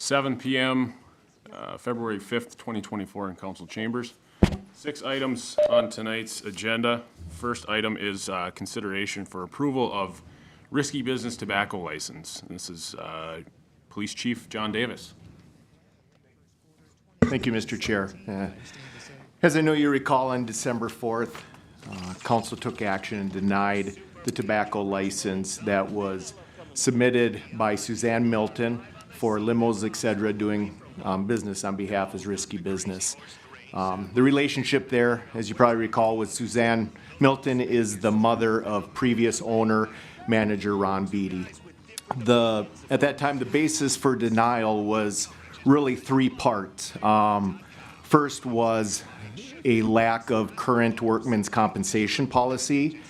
7 p.m., February 5th, 2024 in council chambers. 6 items on tonight's agenda. First item is consideration for approval of risky business tobacco license. This is Police Chief John Davis. Thank you, Mr. Chair. As I know you recall, on December 4th, council took action and denied the tobacco license that was submitted by Suzanne Milton for limos, etc., doing business on behalf of risky business. The relationship there, as you probably recall, with Suzanne Milton is the mother of previous owner, manager Ron Beatty. At that time, the basis for denial was really 3 parts. First was a lack of current workman's compensation policy,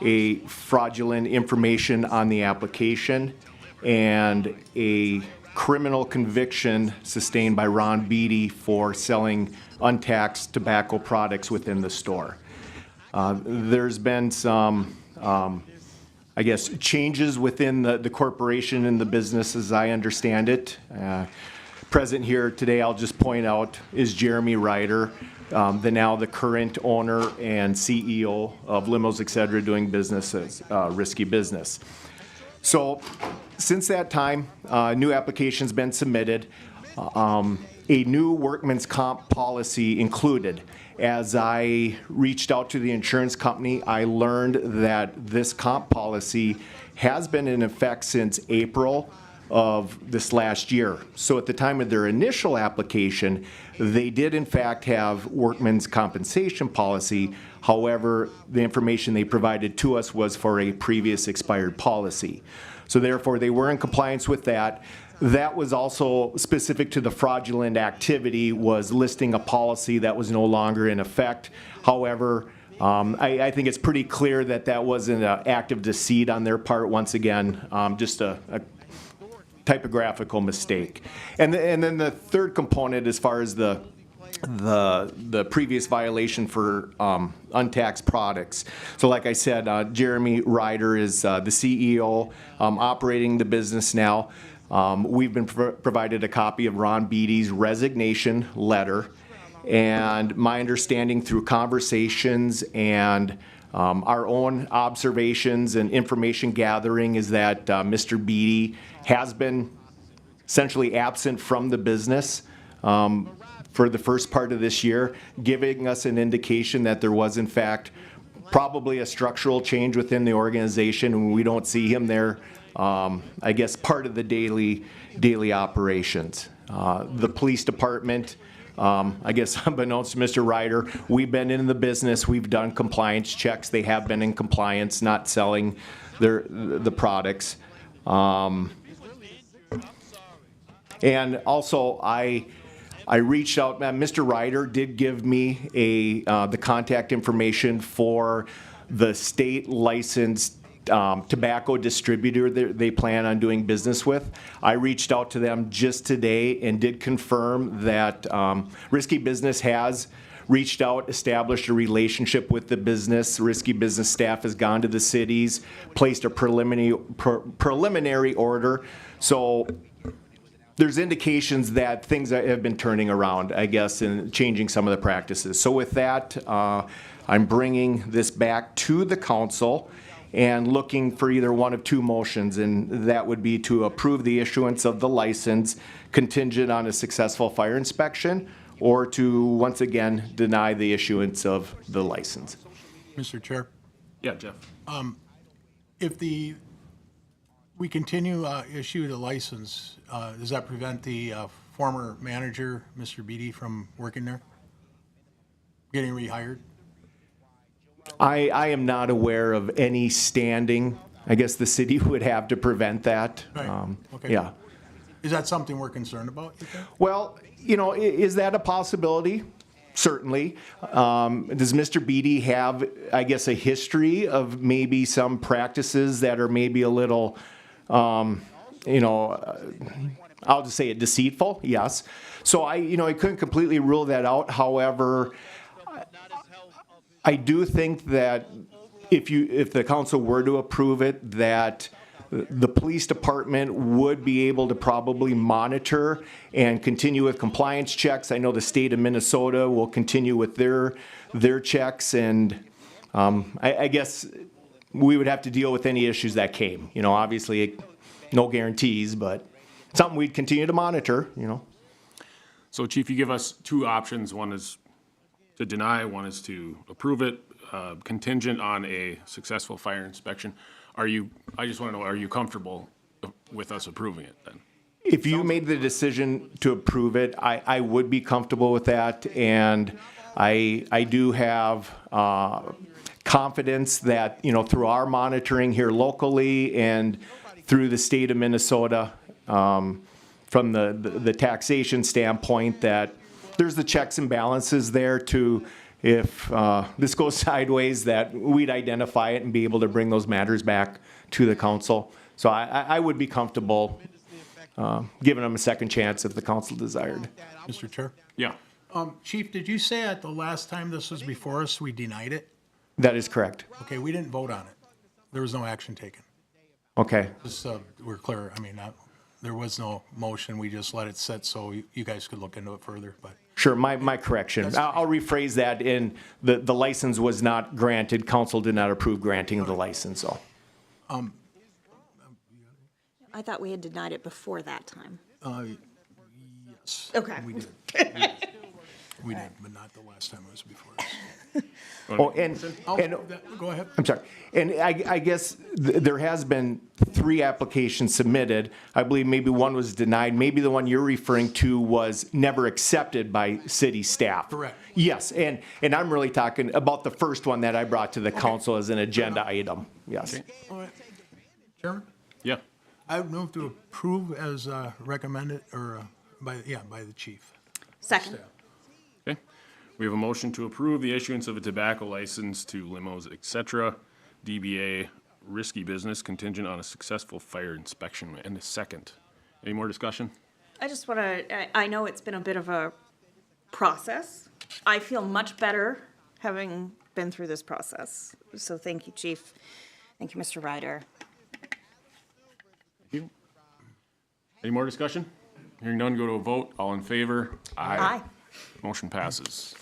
a fraudulent information on the application, and a criminal conviction sustained by Ron Beatty for selling untaxed tobacco products within the store. There's been some, I guess, changes within the corporation and the business as I understand it. Present here today, I'll just point out, is Jeremy Ryder, the current owner and CEO of Limos, etc., doing business as risky business. So since that time, new application's been submitted. A new workman's comp policy included. As I reached out to the insurance company, I learned that this comp policy has been in effect since April of this last year. So at the time of their initial application, they did in fact have workman's compensation policy. However, the information they provided to us was for a previous expired policy. So therefore, they were in compliance with that. That was also specific to the fraudulent activity, was listing a policy that was no longer in effect. However, I think it's pretty clear that that wasn't an act of deceit on their part. Once again, just a typographical mistake. And then the third component, as far as the previous violation for untaxed products. So like I said, Jeremy Ryder is the CEO operating the business now. We've been provided a copy of Ron Beatty's resignation letter, and my understanding through conversations and our own observations and information gathering is that Mr. Beatty has been essentially absent from the business for the first part of this year, giving us an indication that there was in fact probably a structural change within the organization, and we don't see him there, I guess, part of the daily operations. The police department, I guess unbeknownst to Mr. Ryder, we've been in the business, we've done compliance checks, they have been in compliance, not selling the products. And also, I reached out. Mr. Ryder did give me the contact information for the state licensed tobacco distributor that they plan on doing business with. I reached out to them just today and did confirm that Risky Business has reached out, established a relationship with the business. Risky Business staff has gone to the cities, placed a preliminary order. So there's indications that things have been turning around, I guess, and changing some of the practices. So with that, I'm bringing this back to the council and looking for either one of 2 motions, and that would be to approve the issuance of the license contingent on a successful fire inspection, or to once again deny the issuance of the license. Mr. Chair, Yeah, Jeff. if we continue issue the license, does that prevent the former manager, Mr. Beatty, from working there, getting rehired? I am not aware of any standing. I guess the city would have to prevent that. Right. Okay. Yeah. Is that something we're concerned about, you think? Well, you know, is that a possibility? Certainly. Does Mr. Beatty have, I guess, a history of maybe some practices that are maybe a little, you know, I'll just say it, deceitful? Yes. So I couldn't completely rule that out. However, I do think that if the council were to approve it, that The police department would be able to probably monitor and continue with compliance checks. I know the state of Minnesota will continue with their checks, and I guess we would have to deal with any issues that came. You know, obviously, no guarantees, but something we'd continue to monitor, you know. So Chief, you give us two options. One is to deny, one is to approve it, contingent on a successful fire inspection. I just want to know, are you comfortable with us approving it then? If you made the decision to approve it, I would be comfortable with that, and I do have confidence that, you know, through our monitoring here locally and through the state of Minnesota, from the taxation standpoint, that there's the checks and balances there to, if this goes sideways, that we'd identify it and be able to bring those matters back to the council. So I would be comfortable giving them a second chance if the council desired. Mr. Chair? Yeah. Chief, did you say at the last time this was before us, we denied it? That is correct. Okay, we didn't vote on it. There was no action taken. Okay. Just, we're clear, I mean, there was no motion, we just let it sit so you guys could look into it further, but. Sure, my correction. I'll rephrase that. In the license was not granted. Council did not approve granting of the license, so. I thought we had denied it before that time. Yes. Okay. We did. We did, but not the last time it was before us. Oh, and Go ahead. I'm sorry. And I guess there has been 3 applications submitted. I believe maybe one was denied. Maybe the one you're referring to was never accepted by city staff. Correct. Yes, and I'm really talking about the first one that I brought to the council as an agenda item. Yes. All right. Chairman? Yeah. I would move to approve as recommended, or by the chief. Second. Okay. We have a motion to approve the issuance of a tobacco license to limos, et cetera, DBA Risky Business contingent on a successful fire inspection, and a second. Any more discussion? I just want to, I know it's been a bit of a process. I feel much better having been through this process. So thank you, Chief. Thank you, Mr. Ryder. Thank you. Any more discussion? Hearing none, go to a vote. All in favor? Aye. Motion passes.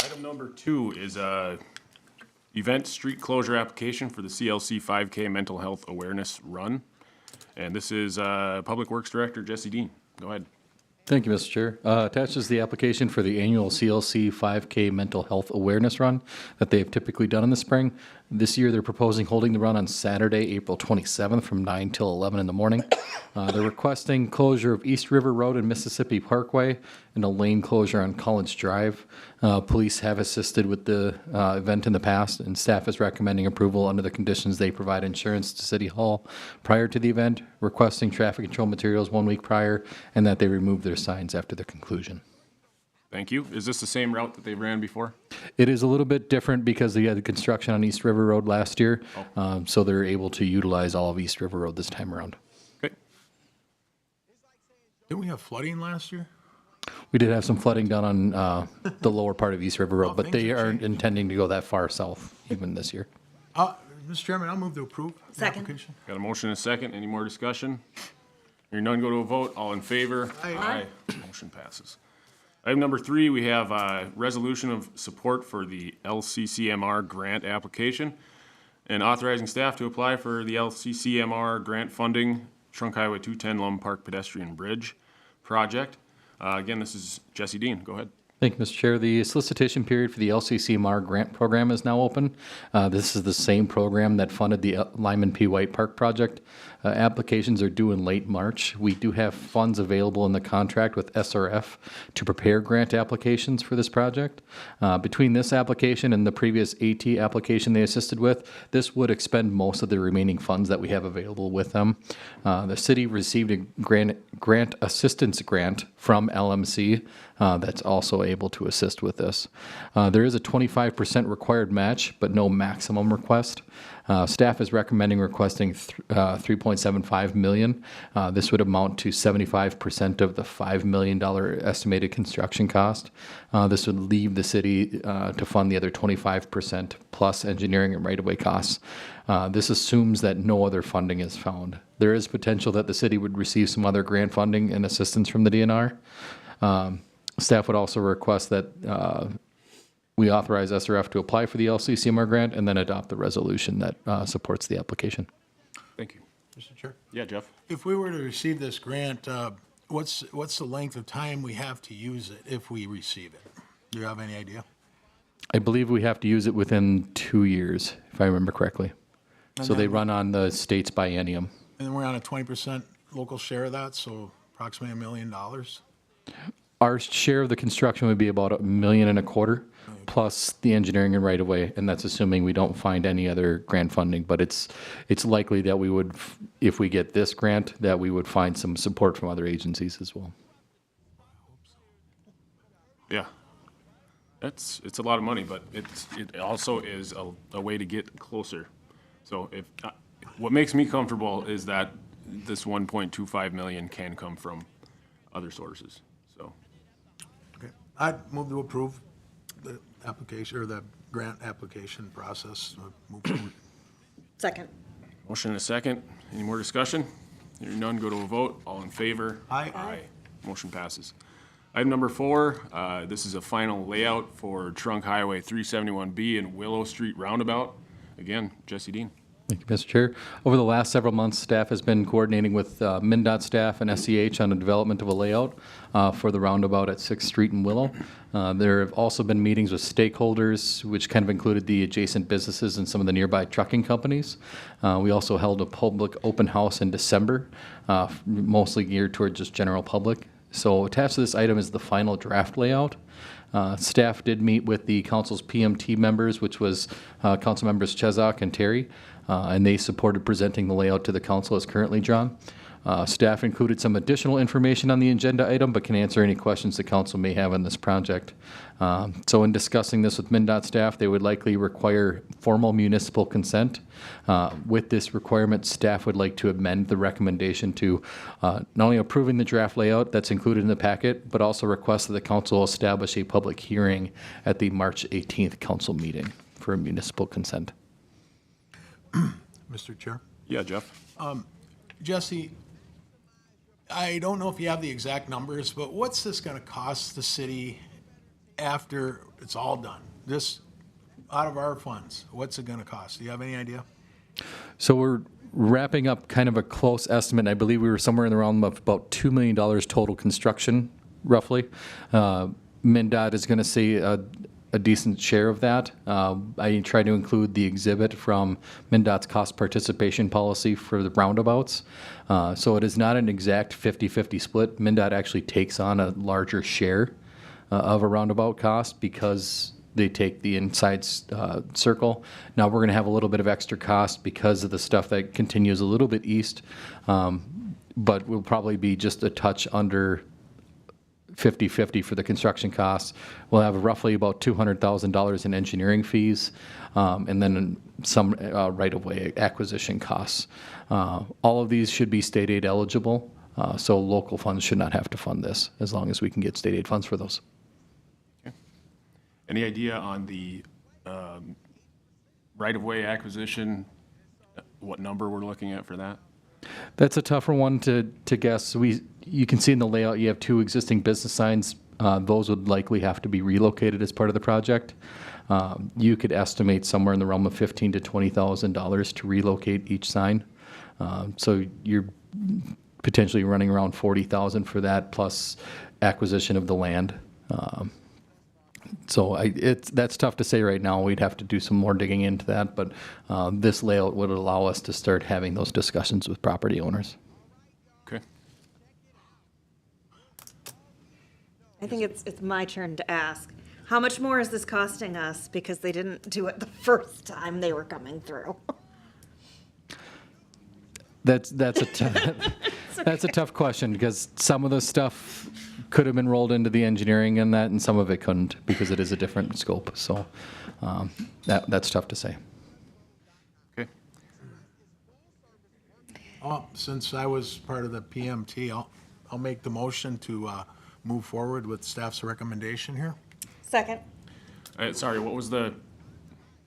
Item number 2 is a event street closure application for the CLC 5K Mental Health Awareness Run. And this is Public Works Director Jesse Dean. Go ahead. Thank you, Mr. Chair. Attached is the application for the annual CLC 5K Mental Health Awareness Run that they've typically done in the spring. This year, they're proposing holding the run on Saturday, April 27th from 9 till 11 in the morning. They're requesting closure of East River Road and Mississippi Parkway and a lane closure on College Drive. Police have assisted with the event in the past, and staff is recommending approval under the conditions they provide insurance to City Hall prior to the event, requesting traffic control materials 1 week prior, and that they remove their signs after the conclusion. Thank you. Is this the same route that they ran before? It is a little bit different because they had the construction on East River Road last year, so they're able to utilize all of East River Road this time around. Okay. Didn't we have flooding last year? We did have some flooding done on the lower part of East River Road, but things they have aren't intending to go that far south even this year. Mr. Chairman, I'll move to approve the Second. application. Got a motion and a second. Any more discussion? Hearing none, go to a vote. All in favor? Aye. Motion passes. Item number 3, we have a resolution of support for the LCCMR grant application and authorizing staff to apply for the LCCMR grant funding, Trunk Highway 210 Lum Park Pedestrian Bridge project. Again, this is Jesse Dean. Go ahead. Thank you, Mr. Chair. The solicitation period for the LCCMR grant program is now open. This is the same program that funded the Lyman P. White Park project. Applications are due in late March. We do have funds available in the contract with SRF to prepare grant applications for this project. Between this application and the previous AT application they assisted with, this would expend most of the remaining funds that we have available with them. The city received a grant assistance grant from LMC that's also able to assist with this. There is a 25% required match, but no maximum request. Staff is recommending requesting 3.75 million. This would amount to 75% of the $5 million estimated construction cost. This would leave the city to fund the other 25% plus engineering and right-of-way costs. This assumes that no other funding is found. There is potential that the city would receive some other grant funding and assistance from the DNR. Staff would also request that we authorize SRF to apply for the LCCMR grant and then adopt the resolution that supports the application. Thank you. Mr. Chair? Yeah, Jeff? If we were to receive this grant, what's the length of time we have to use it if we receive it? Do you have any idea? I believe we have to use it within 2 years, if I remember correctly. So they run on the state's biennium. And then we're on a 20% local share of that, so approximately $1 million. Our share of the construction would be about $1.25 million, plus the engineering and right of way, and that's assuming we don't find any other grant funding. But it's likely that we would, if we get this grant, that we would find some support from other agencies as well. Yeah. It's a lot of money, but it also is a way to get closer. So what makes me comfortable is that this 1.25 million can come from other sources, so. Okay. I'd move to approve the application, or the grant application process. Move forward. Second. Motion and a second. Any more discussion? Hearing none, go to a vote. All in favor? Aye. Aye. Motion passes. Item number 4, this is a final layout for Trunk Highway 371B and Willow Street Roundabout. Again, Jesse Dean. Thank you, Mr. Chair. Over the last several months, staff has been coordinating with MnDOT staff and SEH on the development of a layout for the roundabout at 6th Street and Willow. There have also been meetings with stakeholders, which kind of included the adjacent businesses and some of the nearby trucking companies. We also held a public open house in December, mostly geared toward just general public. So attached to this item is the final draft layout. Staff did meet with the council's PMT members, which was council members Chezak and Terry, and they supported presenting the layout to the council as currently drawn. Staff included some additional information on the agenda item, but can answer any questions the council may have on this project. So in discussing this with MnDOT staff, they would likely require formal municipal consent. With this requirement, staff would like to amend the recommendation to not only approving the draft layout that's included in the packet, but also request that the council establish a public hearing at the March 18th council meeting for municipal consent. Mr. Chair? Yeah, Jeff? Jesse, I don't know if you have the exact numbers, but what's this going to cost the city after it's all done? This, out of our funds, what's it going to cost? Do you have any idea? So we're wrapping up kind of a close estimate. I believe we were somewhere in the realm of about $2 million total construction, roughly. MnDOT is going to see a decent share of that. I try to include the exhibit from MnDOT's cost participation policy for the roundabouts. So it is not an exact 50-50 split. MnDOT actually takes on a larger share of a roundabout cost because they take the inside circle. Now we're going to have a little bit of extra cost because of the stuff that continues a little bit east, but we'll probably be just a touch under 50-50 for the construction costs. We'll have roughly about $200,000 in engineering fees, and then some right-of-way acquisition costs. All of these should be state aid eligible, so local funds should not have to fund this as long as we can get state aid funds for those. Okay. Any idea on the right-of-way acquisition, what number we're looking at for that? That's a tougher one to guess. You can see in the layout you have 2 existing business signs. Those would likely have to be relocated as part of the project. You could estimate somewhere in the realm of $15,000 to $20,000 to relocate each sign. So you're potentially running around $40,000 for that, plus acquisition of the land. So that's tough to say right now. We'd have to do some more digging into that, but this layout would allow us to start having those discussions with property owners. Okay. I think it's my turn to ask. How much more is this costing us because they didn't do it the first time they were coming through? That's a That's a tough question because some of the stuff could have been rolled into the engineering and that, and some of it couldn't because it is a different scope. So that's tough to say. Okay. Since I was part of the PMT, I'll make the motion to move forward with staff's recommendation here. Second. Sorry, what was the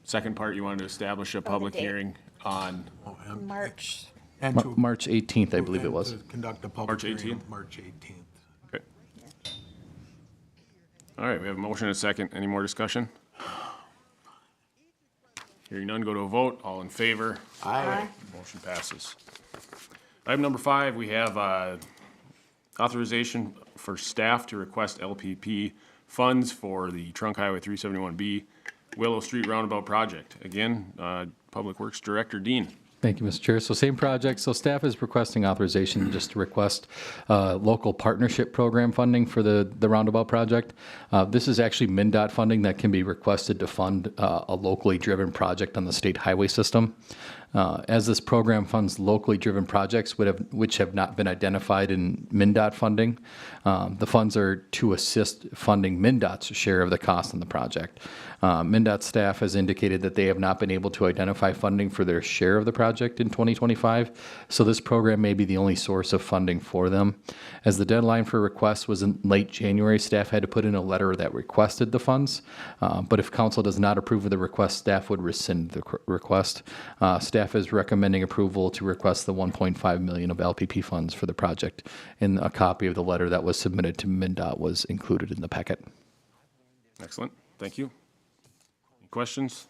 second part? You wanted to establish a public date. hearing on, March. And to. March 18th, I believe it and was. to conduct a public March hearing 18th? March 18th. okay. All right, we have a motion and a second. Any more discussion? Hearing none, go to a vote. All in favor? Aye. Motion passes. Item number 5, we have authorization for staff to request LPP funds for the Trunk Highway 371B Willow Street Roundabout Project. Again, Public Works Director Dean. Thank you, Mr. Chair. So same project. So staff is requesting authorization just to request local partnership program funding for the roundabout project. This is actually MnDOT funding that can be requested to fund a locally driven project on the state highway system. As this program funds locally driven projects which have not been identified in MnDOT funding, the funds are to assist funding MnDOT's share of the cost on the project. MnDOT staff has indicated that they have not been able to identify funding for their share of the project in 2025, so this program may be the only source of funding for them. As the deadline for requests was in late January, staff had to put in a letter that requested the funds, but if council does not approve of the request, staff would rescind the request. Staff is recommending approval to request the $1.5 million of LPP funds for the project, and a copy of the letter that was submitted to MnDOT was included in the packet. Excellent, thank you. Any questions?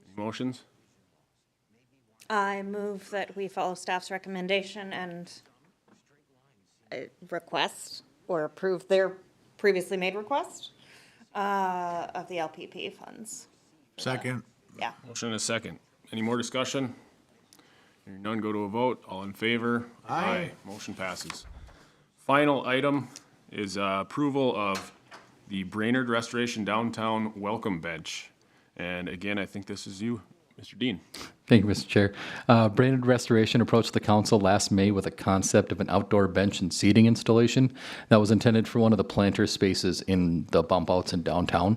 Any motions? I move that we follow staff's recommendation and request or approve their previously made request of the LPP funds. Second. Yeah. Motion and a second. Any more discussion? Hearing none, go to a vote. All in favor? Aye. Motion passes. Final item is approval of the Brainerd Restoration Downtown Welcome Bench. And again, I think this is you, Mr. Dean. Thank you, Mr. Chair. Brainerd Restoration approached the council last May with a concept of an outdoor bench and seating installation that was intended for one of the planter spaces in the bump outs in downtown.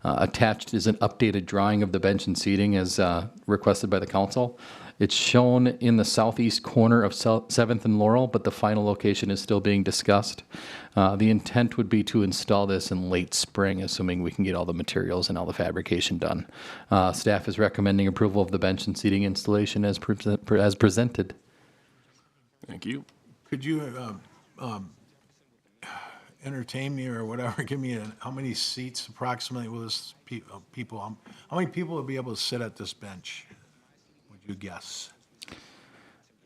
Attached is an updated drawing of the bench and seating as requested by the council. It's shown in the southeast corner of 7th and Laurel, but the final location is still being discussed. The intent would be to install this in late spring, assuming we can get all the materials and all the fabrication done. Staff is recommending approval of the bench and seating installation as presented. Thank you. Could you entertain me or whatever, give me how many seats approximately will this people, how many people will be able to sit at this bench? Would you guess?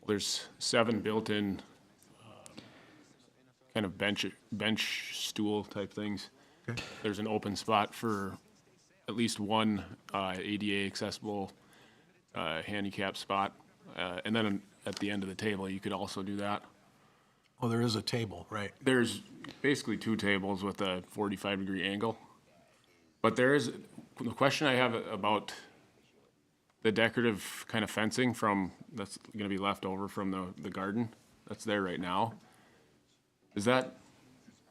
There's 7 built-in kind of bench stool type things. Okay. There's an open spot for at least one ADA accessible handicap spot. And then at the end of the table, you could also do that. Oh, there is a table, right? There's basically 2 tables with a 45-degree angle. But there is, the question I have about the decorative kind of fencing that's going to be left over from the garden that's there right now. Is that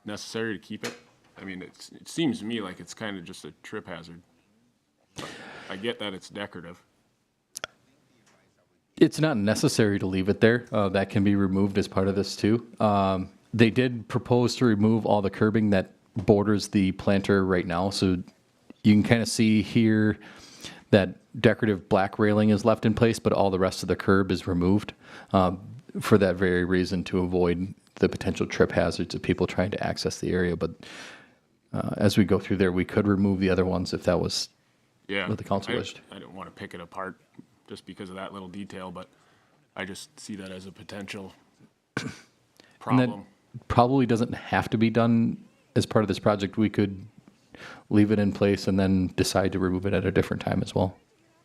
necessary to keep it? I mean, it seems to me like it's kind of just a trip hazard. But I get that it's decorative. It's not necessary to leave it there. That can be removed as part of this too. They did propose to remove all the curbing that borders the planter right now. So you can kind of see here that decorative black railing is left in place, but all the rest of the curb is removed for that very reason, to avoid the potential trip hazards of people trying to access the area. But as we go through there, we could remove the other ones if that was Yeah. what the council wished. I don't want to pick it apart just because of that little detail, but I just see that as a potential And problem. that probably doesn't have to be done as part of this project. We could leave it in place and then decide to remove it at a different time as well.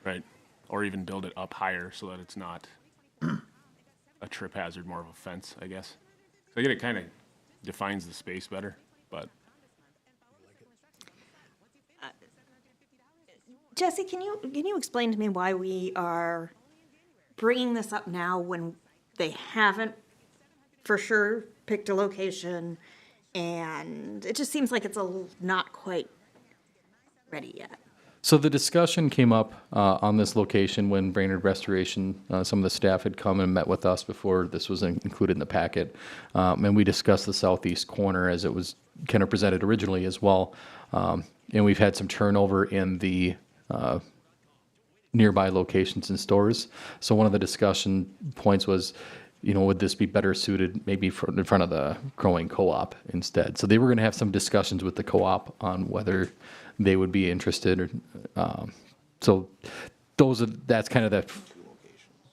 Right. Or even build it up higher so that it's not a trip hazard, more of a fence, I guess. So I get it kind of defines the space better, but Jesse, can you explain to me why we are bringing this up now when they haven't for sure picked a location, and it just seems like it's not quite ready yet. So the discussion came up on this location when Brainerd Restoration, some of the staff had come and met with us before this was included in the packet. And we discussed the southeast corner as it was kind of presented originally as well. And we've had some turnover in the nearby locations and stores. So one of the discussion points was, would this be better suited maybe in front of the growing co-op instead? So they were going to have some discussions with the co-op on whether they would be interested. So that's kind of the,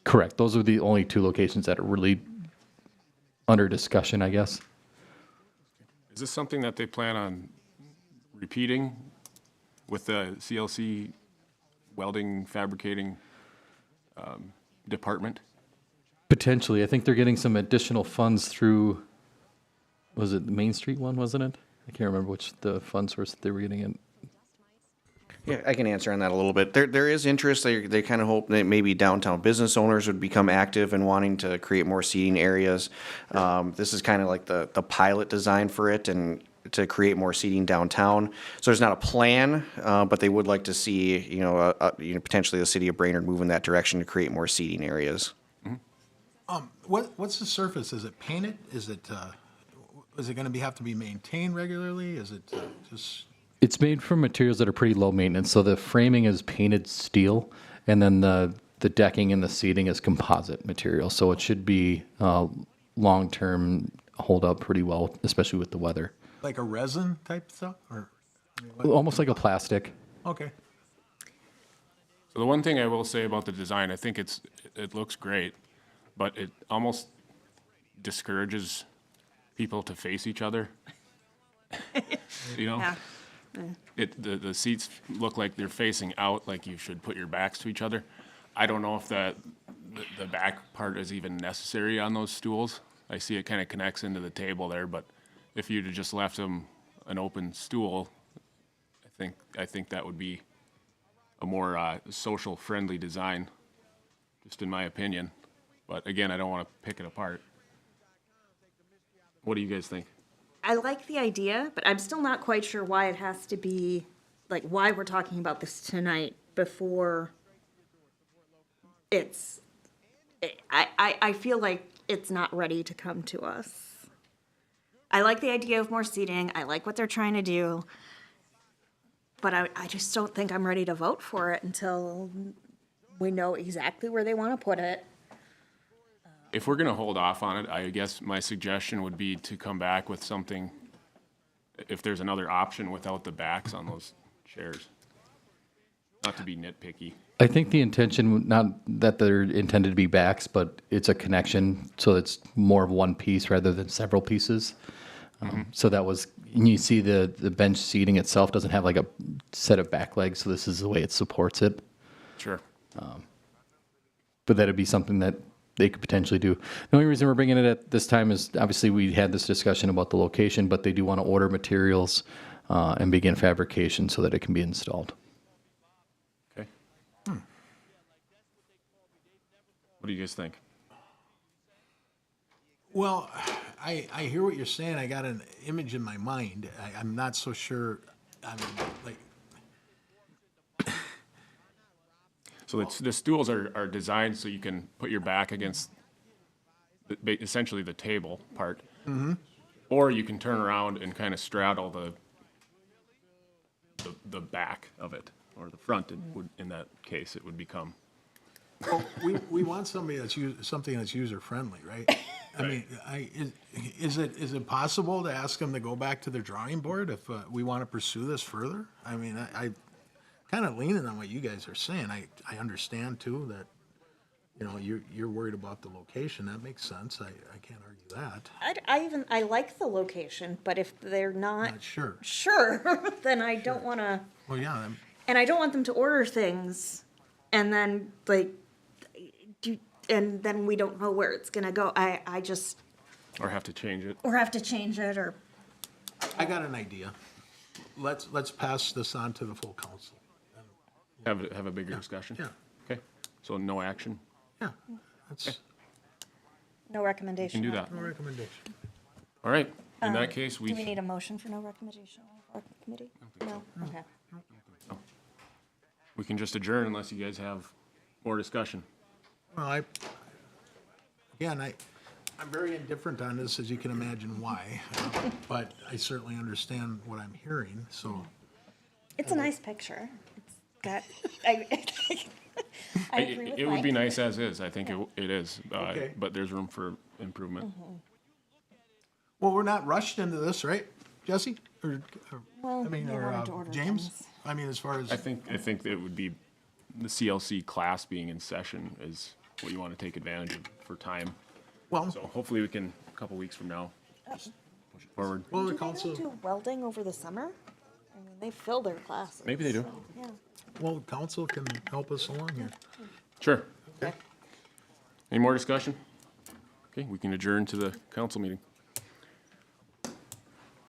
correct. Those are the only two locations that are really under discussion, I guess. Is this something that they plan on repeating with the CLC welding, fabricating department? Potentially. I think they're getting some additional funds through, was it the Main Street one, wasn't it? I can't remember which the fund source that they were getting in. Yeah, I can answer on that a little bit. There is interest. They kind of hope that maybe downtown business owners would become active in wanting to create more seating areas. This is kind of like the pilot design for it, and to create more seating downtown. So there's not a plan, but they would like to see, potentially the city of Brainerd move in that direction to create more seating areas. What's the surface? Is it painted? Is it going to have to be maintained regularly? Is it just? It's made from materials that are pretty low maintenance. So the framing is painted steel, and then the decking and the seating is composite material. So it should be long-term, hold up pretty well, especially with the weather. Like a resin type stuff, or? Almost like a plastic. Okay. So the one thing I will say about the design, I think it looks great, but it almost discourages people to face each other. Yeah. The seats look like they're facing out, like you should put your backs to each other. I don't know if the back part is even necessary on those stools. I see it kind of connects into the table there, but if you'd have just left them an open stool, I think that would be a more social friendly design, just in my opinion. But again, I don't want to pick it apart. What do you guys think? I like the idea, but I'm still not quite sure why it has to be, like, why we're talking about this tonight before it's, I feel like it's not ready to come to us. I like the idea of more seating. I like what they're trying to do. But I just don't think I'm ready to vote for it until we know exactly where they want to put it. If we're gonna hold off on it, I guess my suggestion would be to come back with something, if there's another option without the backs on those chairs. Not to be nitpicky. I think the intention, not that they're intended to be backs, but it's a connection, so it's more of one piece rather than several pieces. So that was, and you see the bench seating itself doesn't have like a set of back legs, so this is the way it supports it. Sure. But that'd be something that they could potentially do. The only reason we're bringing it at this time is obviously we had this discussion about the location, but they do want to order materials and begin fabrication so that it can be installed. Okay. What do you guys think? Well, I hear what you're saying. I got an image in my mind. I'm not so sure. I mean, like, So the stools are designed so you can put your back against essentially the table part. Mm-hmm. Or you can turn around and kind of straddle the back of it, or the front. In that case, it would become. well, we want somebody something that's user friendly, right? I mean, is it possible to ask them to go back to their drawing board if we want to pursue this further? I mean, I kind of leaning on what you guys are saying. I understand too that, you're worried about the location. That makes sense. I can't argue that. I like the location, but if they're not Not sure. sure, then I don't want to, Well, yeah, and I don't want them to order things and then and then we don't know where it's gonna go. I just, Or have to change it. or have to change it, or, I got an idea. Let's pass this on to the full council. Have a bigger discussion? Yeah. Okay. So no action? Yeah, that's, No recommendation. Can do that. No recommendation. All right, in that case, Do we we, need a motion for no recommendation or committee? No, okay. we can just adjourn unless you guys have more discussion. Well, I'm very indifferent on this, as you can imagine why, but I certainly understand what I'm hearing, so. It's a nice picture. It's got, I agree with It would be Mike. nice as is, I think it is, Okay. but there's room for improvement. Well, we're not rushed into this, right, Jesse? Or, Well, I mean, they or wanted to order James? things. I mean, as far as, I think it would be, the CLC class being in session is what you want to take advantage of for time. well, So hopefully we can, a couple weeks from now, just push it forward. well, the Do they not council, do welding over the summer? I mean, they fill their classes. Maybe they do. so, Yeah. well, council can help us along here. Sure. Any more discussion? Okay, we can adjourn to the council meeting.